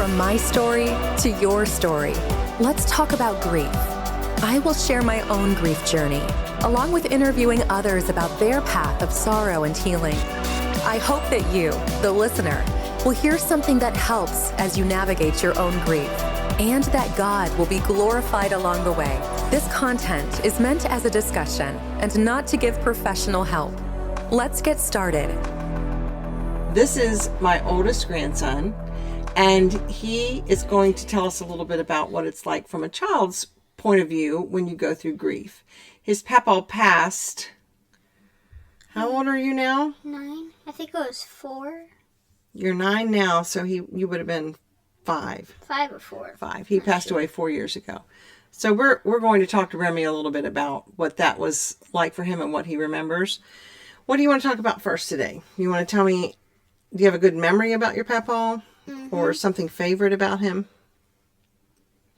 From my story to your story, let's talk about grief. I will share my own grief journey, along with interviewing others about their path of sorrow and healing. I hope that you, the listener, will hear something that helps as you navigate your own grief, and that God will be glorified along the way. This content is meant as a discussion and not to give professional help. Let's get started. This is my oldest grandson, and he is going to tell us a little bit about what it's like from a child's point of view when you go through grief. His Papaw passed. How old are you now? 9. I think it was 4. You're 9 now, so you would have been 5. 5 or 4. 5. He passed away 4 years ago. So we're going to talk to Remi a little bit about what that was like for him and what he remembers. What do you want to talk about first today? You want to tell me, do you have a good memory about your Papaw? Mm-hmm. Or something favorite about him?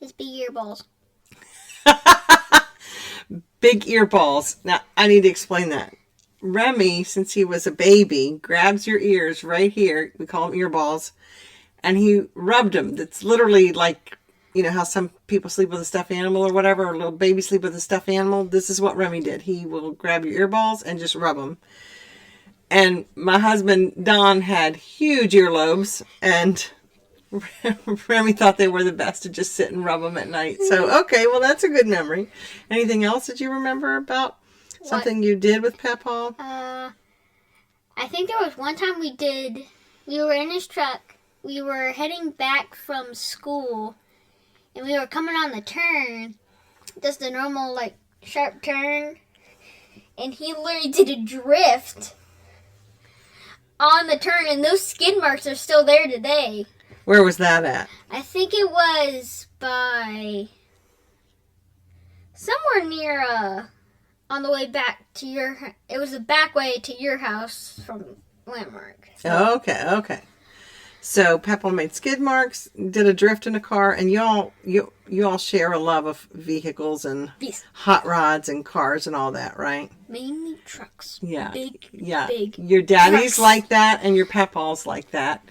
His big earballs. Big earballs. Now, I need to explain that. Remi, since he was a baby, grabs your ears right here. We call them earballs. And he rubbed them. That's literally like, you know, how some people sleep with a stuffed animal or whatever, or little baby sleep with a stuffed animal. This is what Remi did. He will grab your earballs and just rub them. And my husband, Don, had huge earlobes, and Remi thought they were the best to just sit and rub them at night. So, okay, well, that's a good memory. Anything else that you remember about something you did with Papaw? I think there was one time we were in his truck. We were heading back from school, and we were coming on the turn, just a normal, like, sharp turn, and he literally did a drift on the turn, and those skid marks are still there today. Where was that at? I think it was by somewhere near, on the way back to it was the back way to your house from Landmark. So. Okay. So Papaw made skid marks, did a drift in a car, and you all share a love of vehicles and hot rods and cars and all that, right? Mainly trucks. Yeah. Big. Your daddy's trucks. like that, and your Papaw's like that.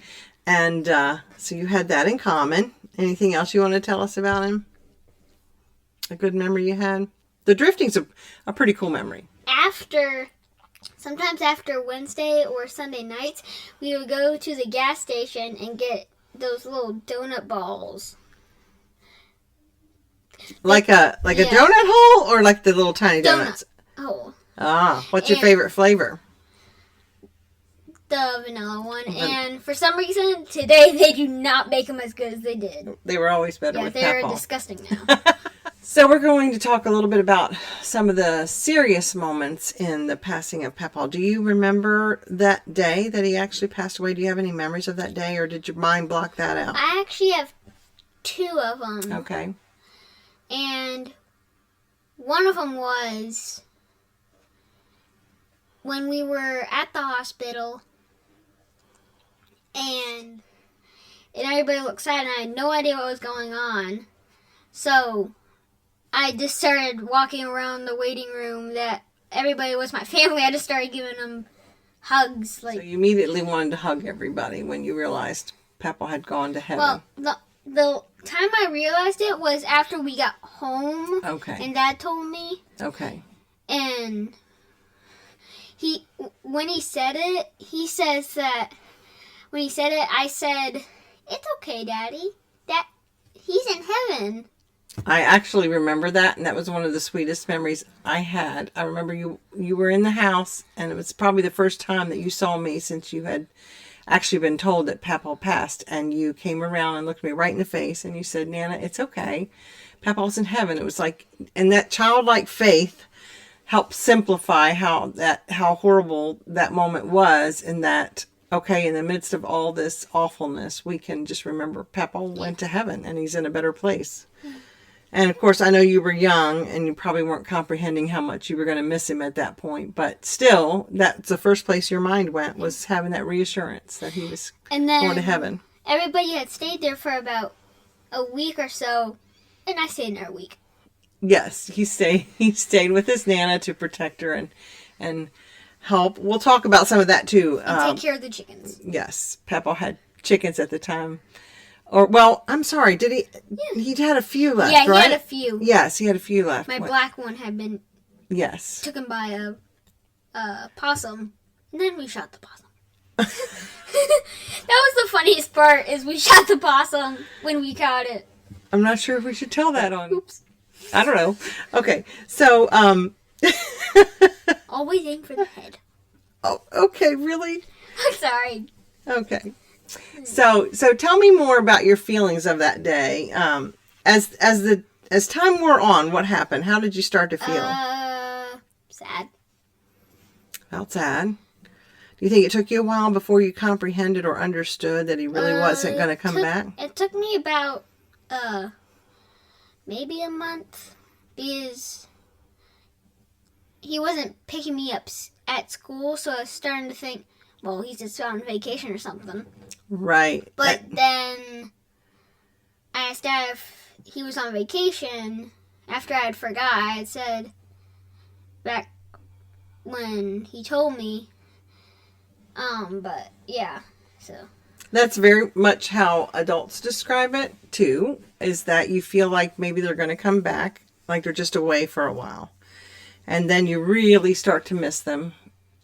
And so you had that in common. Anything else you want to tell us about him? A good memory you had? The drifting's a pretty cool memory. Sometimes after Wednesday or Sunday nights, we would go to the gas station and get those little donut balls. Like a donut hole, or like the little tiny donuts? Hole. Ah, what's your favorite flavor? The vanilla one. And for some reason, today they do not make them as good as they did. They were always better with Papaw. Yeah, they're disgusting now. So we're going to talk a little bit about some of the serious moments in the passing of Papaw. Do you remember that day that he actually passed away? Do you have any memories of that day, or did your mind block that out? I actually have 2 of them. Okay. And one of them was when we were at the hospital, and everybody looked sad, and I had no idea what was going on. So I just started walking around the waiting room that everybody was my family. I just started giving them hugs. So you immediately wanted to hug everybody when you realized Papaw had gone to heaven. Well, the time I realized it was after we got home. Okay. And Dad told me. Okay. And when he said it, I said, "It's okay, Daddy. That he's in heaven." I actually remember that, and that was one of the sweetest memories I had. I remember you were in the house, and it was probably the first time that you saw me since you had actually been told that Papaw passed, and you came around and looked me right in the face, and you said, "Nana, it's okay. Papaw's in heaven." It was like, and that childlike faith helped simplify how horrible that moment was, and that, okay, in the midst of all this awfulness, we can just remember Papaw went to heaven, and he's in a better place. And, of course, I know you were young, and you probably weren't comprehending how much you were going to miss him at that point. But still, that's the first place your mind went, was having that reassurance that he was going to heaven. Everybody had stayed there for about a week or so, and I stayed there a week. Yes, he stayed with his Nana to protect her and help. We'll talk about some of that, too. And take care of the chickens. Yes, Papaw had chickens at the time. Or, well, I'm sorry. Did he? Yeah. He had a few left, Yeah, he right? had a few. Yes, he had a few left. My black one had been taken by a possum, and then we shot the possum. That was the funniest part, is we shot the possum when we caught it. I'm not sure if we should tell that on. Oops. I don't know. Okay, so Always aim for the head. Oh, okay, really? I'm sorry. Okay. So tell me more about your feelings of that day. As time wore on, what happened? How did you start to feel? Sad. Felt sad. Do you think it took you a while before you comprehended or understood that he really wasn't going to come back? It took me about maybe a month, because he wasn't picking me up at school, so I was starting to think, well, he's just on vacation or something. Right. But then I asked Dad if he was on vacation. After I had forgot, I had said back when he told me. But yeah, so. That's very much how adults describe it, too, is that you feel like maybe they're going to come back, like they're just away for a while. And then you really start to miss them,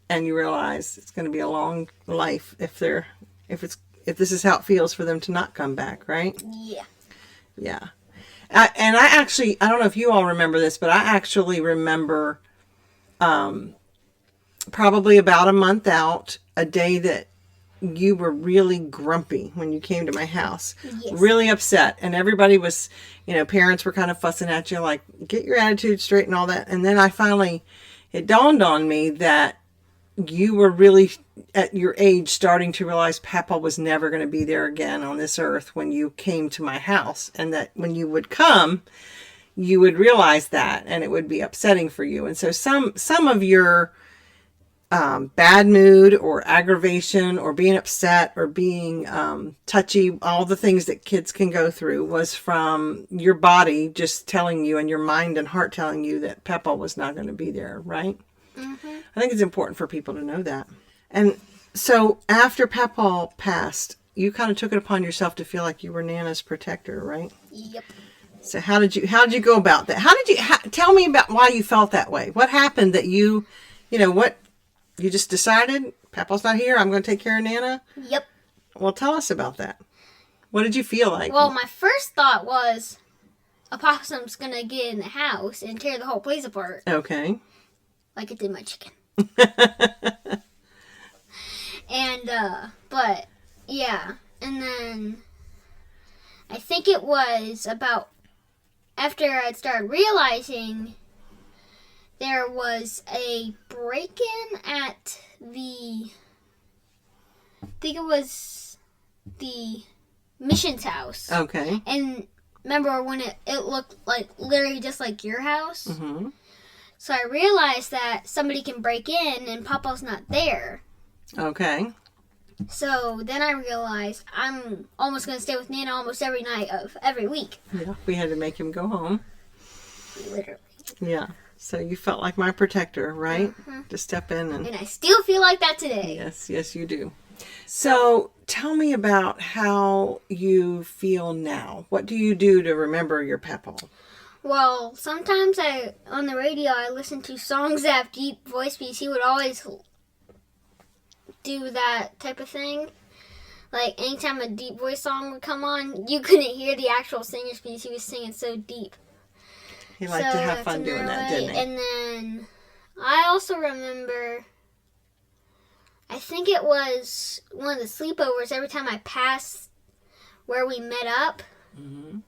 and you realize it's going to be a long life if this is how it feels for them to not come back, right? Yeah. Yeah. I don't know if you all remember this, but I actually remember probably about a month out, a day that you were really grumpy when you came to my house. Yes. Really upset. And everybody was, parents were kind of fussing at you, like, get your attitude straight and all that. And then it dawned on me that you were really, at your age, starting to realize Papa was never going to be there again on this earth when you came to my house. And that when you would come, you would realize that, and it would be upsetting for you. And so some of your bad mood or aggravation or being upset or being touchy, all the things that kids can go through, was from your body just telling you, and your mind and heart telling you, that Papa was not going to be there, right? Mm-hmm. I think it's important for people to know that. And so after Papaw passed, you kind of took it upon yourself to feel like you were Nana's protector, right? Yep. So how did you go about that? Tell me about why you felt that way. What happened that you just decided, Papaw's not here, I'm going to take care of Nana? Yep. Well, tell us about that. What did you feel like? Well, my first thought was a possum's going to get in the house and tear the whole place apart. Okay. Like it did my chicken. And, but, yeah. And then, I think it was about after I'd started realizing there was a break-in at I think it was the missions house. Okay. And remember when it looked like literally just like your house? Mm-hmm. So I realized that somebody can break in and Papa's not there. Okay. So then I realized I'm almost going to stay with Nana almost every night of every week. Yeah, we had to make him go home. Literally. Yeah. So you felt like my protector, right? Mm-hmm. To step in And I still feel like that today. Yes, you do. So tell me about how you feel now. What do you do to remember your Papaw? Well, sometimes on the radio I listen to songs that have deep voice because he would always do that type of thing. Like anytime a deep voice song would come on, you couldn't hear the actual singers because he was singing so deep. He liked to have fun doing that, didn't he? And then I also remember, I think it was one of the sleepovers, every time I passed where we met up, mm-hmm.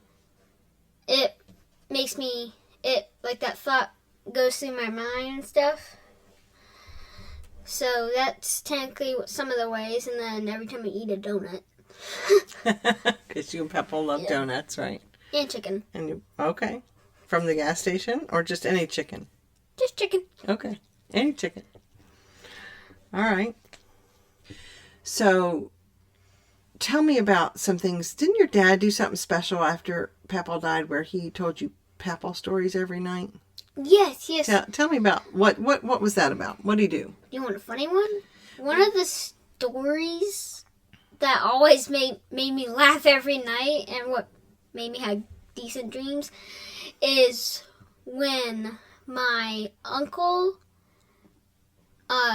It makes me, like that thought goes through my mind and stuff. So that's technically some of the ways, and then every time I eat a donut. Because you and Papaw love donuts, right? And chicken. Okay. From the gas station, or just any chicken? Just chicken. Okay. Any chicken. All right. So, tell me about some things. Didn't your dad do something special after Papaw died where he told you Papaw stories every night? Yes. Tell me about, what was that about? What did he do? You want a funny one? One of the stories that always made me laugh every night and what made me have decent dreams is when my uncle,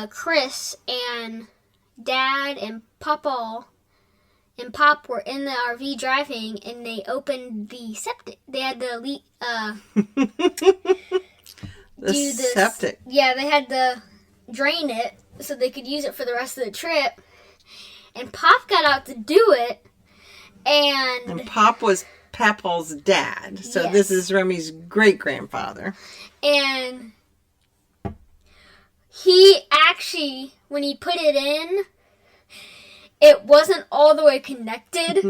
Chris, and Dad and Papaw and Pop were in the RV driving, and they opened the septic. They had the septic. Yeah, they had to drain it so they could use it for the rest of the trip. And Pop got out to do it, and Pop was Papaw's dad, so yes. This is Remi's great-grandfather. And he actually, when he put it in, it wasn't all the way connected,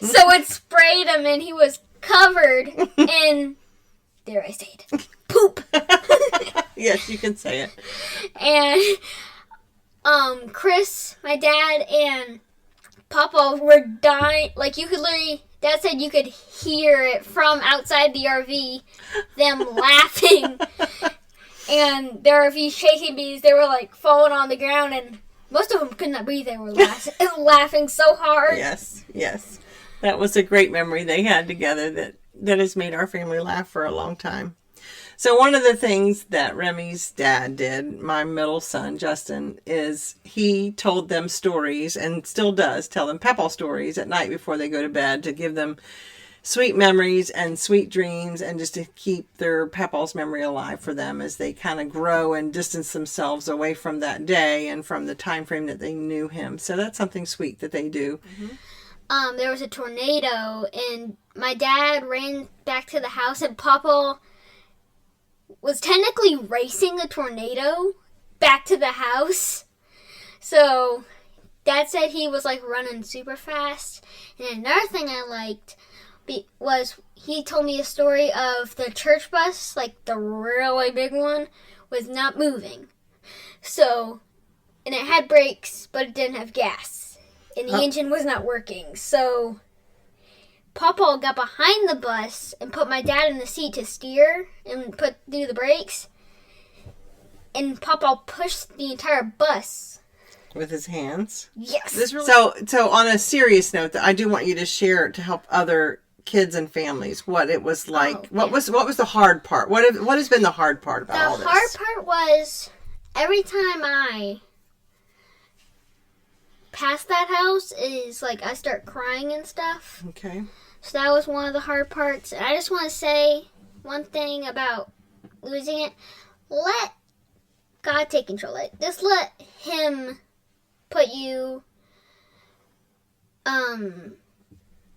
so it sprayed him, and he was covered in, dare I say it, poop. Yes, you can say it. And Chris, my dad, and Papa were dying. Like, you could literally, Dad said you could hear it from outside the RV, them laughing, and the RV shaking because they were like falling on the ground, and most of them could not breathe. They were laughing so hard. Yes. That was a great memory they had together that has made our family laugh for a long time. So one of the things that Remi's dad did, my middle son, Justin, is he told them stories, and still does tell them Papaw stories at night before they go to bed to give them sweet memories and sweet dreams, and just to keep their Papaw's memory alive for them as they kind of grow and distance themselves away from that day and from the time frame that they knew him. So that's something sweet that they do. Mm-hmm. There was a tornado, and my dad ran back to the house, and Papa was technically racing the tornado back to the house. So Dad said he was like running super fast. And another thing I liked was he told me a story of the church bus, like the really big one, was not moving. So, and it had brakes, but it didn't have gas. And the engine was not working. So Papa got behind the bus and put my dad in the seat to steer and do the brakes. And Papa pushed the entire bus with his hands. Yes. So on a serious note, I do want you to share to help other kids and families what it was like. What was the hard part? What has been the hard part about all this? The hard part was every time I pass that house is like I start crying and stuff. Okay. So that was one of the hard parts. I just want to say one thing about losing it. Let God take control. Just let Him put you,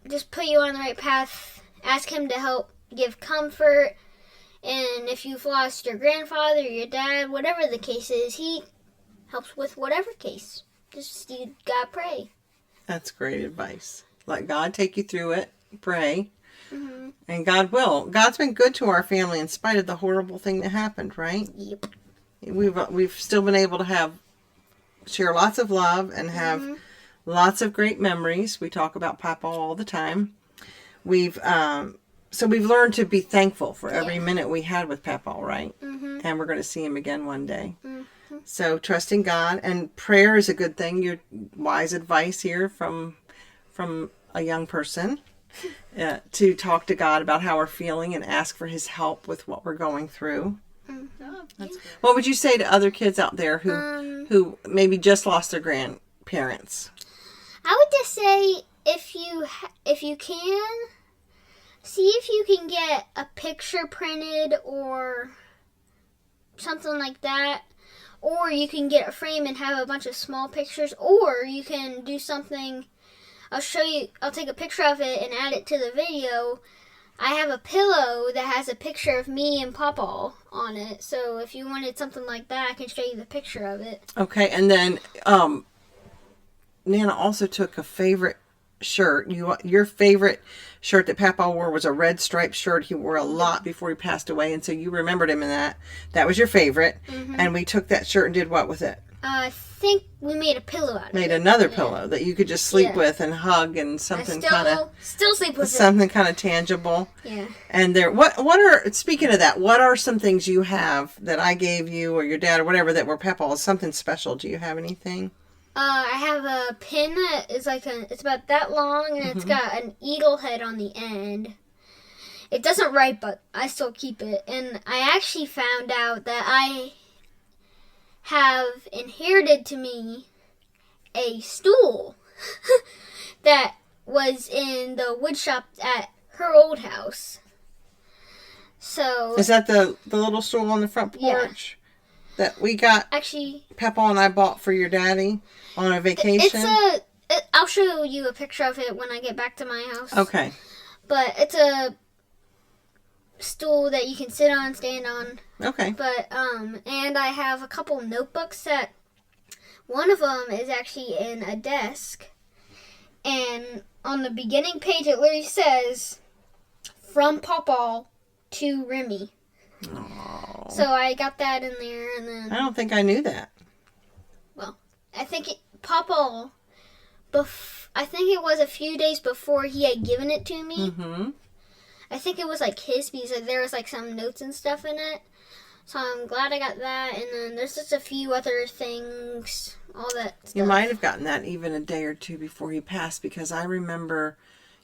just put you on the right path. Ask Him to help give comfort. And if you've lost your grandfather, your dad, whatever the case is, He helps with whatever case. Just you gotta pray. That's great advice. Let God take you through it. Pray. Mm-hmm. And God will. God's been good to our family in spite of the horrible thing that happened, right? Yep. We've still been able to share lots of love and have lots of great memories. We talk about Papaw all the time. We've learned to be thankful for every minute we had with Papaw, right? Mm-hmm. And we're going to see him again one day. Mm-hmm. So trusting God and prayer is a good thing. Your wise advice here from a young person to talk to God about how we're feeling and ask for His help with what we're going through. That's good. What would you say to other kids out there who maybe just lost their grandparents? I would just say if you can, see if you can get a picture printed or something like that, or you can get a frame and have a bunch of small pictures, or you can do something. I'll take a picture of it and add it to the video. I have a pillow that has a picture of me and Papaw on it. So if you wanted something like that, I can show you the picture of it. Okay, and then Nana also took a favorite shirt. Your favorite shirt that Papaw wore was a red striped shirt. He wore a lot before he passed away, and so you remembered him in that. That was your favorite. Mm-hmm. And we took that shirt and did what with it? I think we made a pillow out of it. Made another pillow that you could just sleep with and hug and something kind of still sleep with something kind of tangible. Yeah. And what are, speaking of that, what are some things you have that I gave you or your dad or whatever that were Papaw? Something special? Do you have anything? I have a pin that is it's about that long, and it's got an eagle head on the end. It doesn't write, but I still keep it. And I actually found out that I have inherited to me a stool that was in the wood shop at her old house. So is that the little stool on the front porch that we got? Actually, Papaw and I bought for your daddy on a vacation. I'll show you a picture of it when I get back to my house. Okay. But it's a stool that you can sit on, stand on. Okay. But and I have a couple notebooks that one of them is actually in a desk, and on the beginning page it literally says from Papaw to Remi. Aww. So I got that in there, and then I don't think I knew that. Well, I think Papaw, I think it was a few days before he had given it to me. Mm-hmm. I think it was his because there was some notes and stuff in it. So I'm glad I got that. And then there's just a few other things, all that stuff. You might have gotten that even a day or two before he passed, because I remember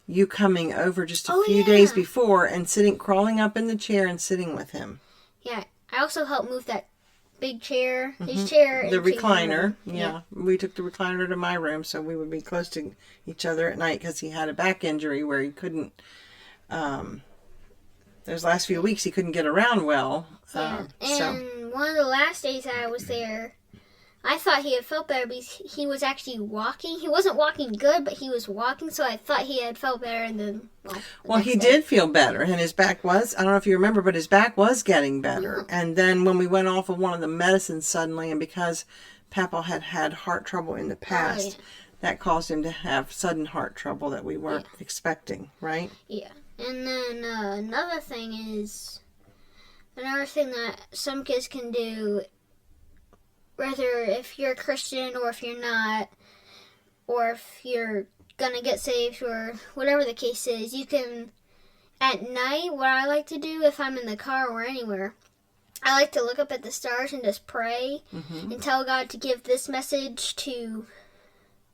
you coming over just a few days before and crawling up in the chair and sitting with him. Yeah, I also helped move that big chair, his chair. The recliner. Yeah. We took the recliner to my room so we would be close to each other at night, because he had a back injury where he couldn't, those last few weeks he couldn't get around well. And one of the last days I was there, I thought he had felt better because he was actually walking. He wasn't walking good, but he was walking, so I thought he had felt better. And then, well, he did feel better, and his back was, I don't know if you remember, but his back was getting better. And then when we went off of one of the medicines suddenly, and because Papaw had had heart trouble in the past, that caused him to have sudden heart trouble that we weren't expecting, right? Yeah. And then another thing that some kids can do, whether if you're a Christian or if you're not, or if you're going to get saved or whatever the case is, you can, at night, what I like to do if I'm in the car or anywhere, I like to look up at the stars and just pray and tell God to give this message to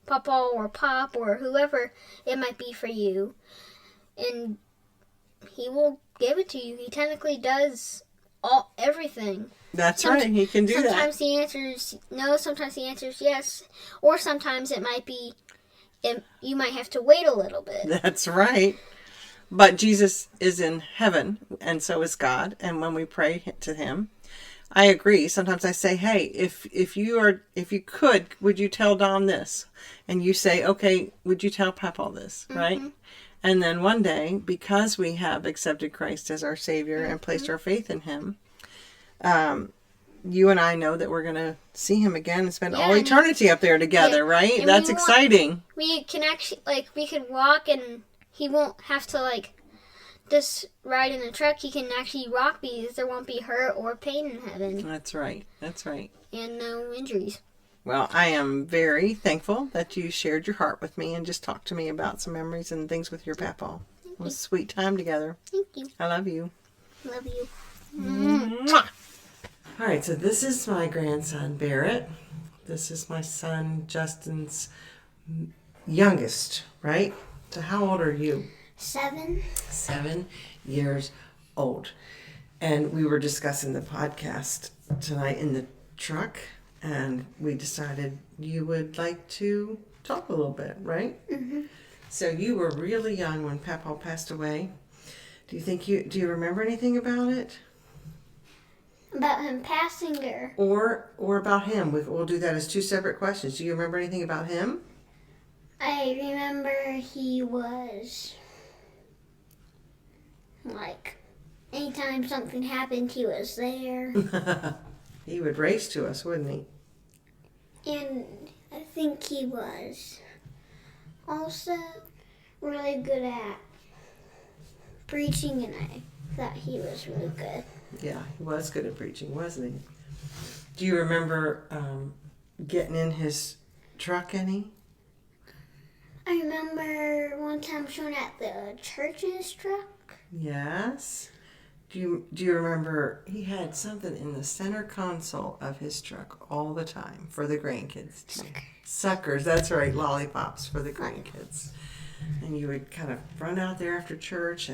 Papaw or Pop or whoever it might be for you. And he will give it to you. He technically does everything. That's right. He can do that. Sometimes the answer is no, sometimes the answer is yes. Or sometimes it might be, you might have to wait a little bit. That's right. But Jesus is in heaven, and so is God. And when we pray to him, I agree. Sometimes I say, hey, if you could, would you tell Don this? And you say, okay, would you tell Papaw this? Right? And then one day, because we have accepted Christ as our Savior and placed our faith in him, you and I know that we're going to see him again and spend all eternity up there together, right? And that's exciting. We can actually, we could walk and he won't have to, just ride in the truck. He can actually walk because there won't be hurt or pain in heaven. That's right. That's right. And no injuries. Well, I am very thankful that you shared your heart with me and just talked to me about some memories and things with your Papaw. It was a sweet time together. Thank you. I love you. Love you. Mwah. All right, so this is my grandson, Barrett. This is my son, Justin's youngest, right? So how old are you? 7. 7 years old. And we were discussing the podcast tonight in the truck, and we decided you would like to talk a little bit, right? So you were really young when Papaw passed away. Do you remember anything about it? About him passing or about him? We'll do that as 2 separate questions. Do you remember anything about him? I remember he was anytime something happened, he was there. He would race to us, wouldn't he? And I think he was also really good at preaching, and I thought he was really good. Yeah, he was good at preaching, wasn't he? Do you remember getting in his truck any? I remember one time showing at the church's truck. Yes. Do you remember he had something in the center console of his truck all the time for the grandkids? Suckers, that's right, lollipops for the grandkids. And you would kind of run out there after church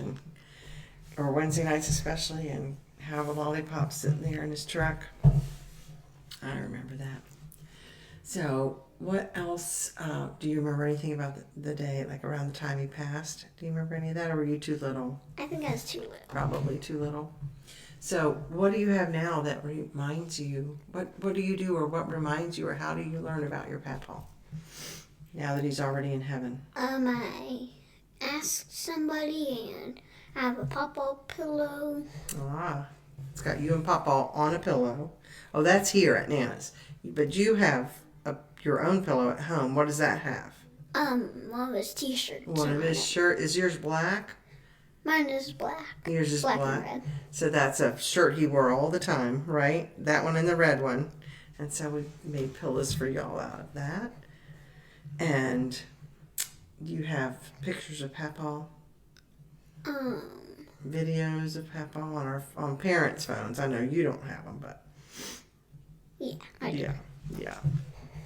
or Wednesday nights especially, and have a lollipop sitting there in his truck. I remember that. So what else, do you remember anything about the day, like around the time he passed? Do you remember any of that, or were you too little? I think I was too little. Probably too little. So what do you have now that reminds you, what do you do, or what reminds you, or how do you learn about your Papaw now that he's already in heaven? I asked somebody, and I have a Papaw pillow. Ah, it's got you and Papaw on a pillow. Oh, that's here at Nana's. But you have your own pillow at home. What does that have? One of his t-shirts. One of his shirt. Is yours black? Mine is black. Yours is black. And red. So that's a shirt he wore all the time, right? That one and the red one. And so we made pillows for y'all out of that. And you have pictures of Papaw? Videos of Papaw on parents' phones. I know you don't have them, but... Yeah, I do. Yeah.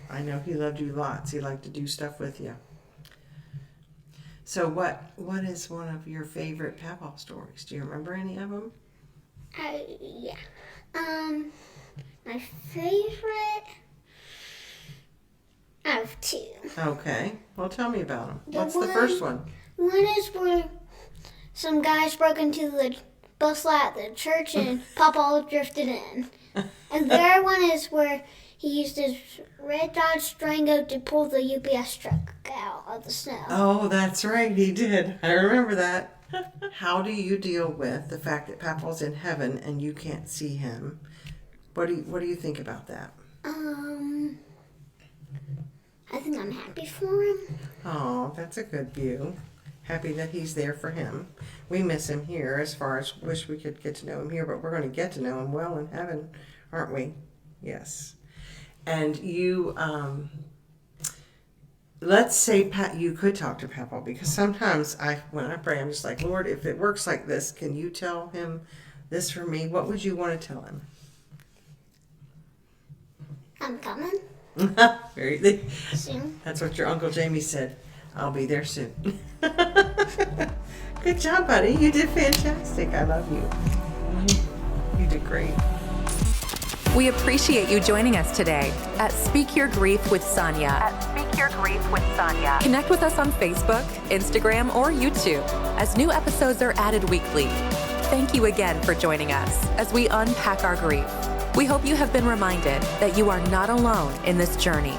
I know he loved you lots. He liked to do stuff with you. So what is one of your favorite Papaw stories? Do you remember any of them? Yeah. My favorite... I have two. Okay. Well, tell me about them. The What's the first one? One is where some guys broke into the bus lot at the church and Papaw drifted in. And the other one is where he used his red Dodge Durango to pull the UPS truck out of the snow. Oh, that's right. He did. I remember that. How do you deal with the fact that Papaw's in heaven and you can't see him? What do you think about that? I think I'm happy for him. Oh, that's a good view. Happy that he's there for him. We miss him here, as far as wish we could get to know him here, but we're going to get to know him well in heaven, aren't we? Yes. And you, let's say you could talk to Papaw, because sometimes when I pray, I'm just like, Lord, if it works like this, can you tell him this for me? What would you want to tell him? I'm coming. Very Soon. That's what your Uncle Jamie said. I'll be there soon. Good job, buddy. You did fantastic. I love you. You did great. We appreciate you joining us today at Speak Your Grief with Sonia. Connect with us on Facebook, Instagram, or YouTube as new episodes are added weekly. Thank you again for joining us as we unpack our grief. We hope you have been reminded that you are not alone in this journey.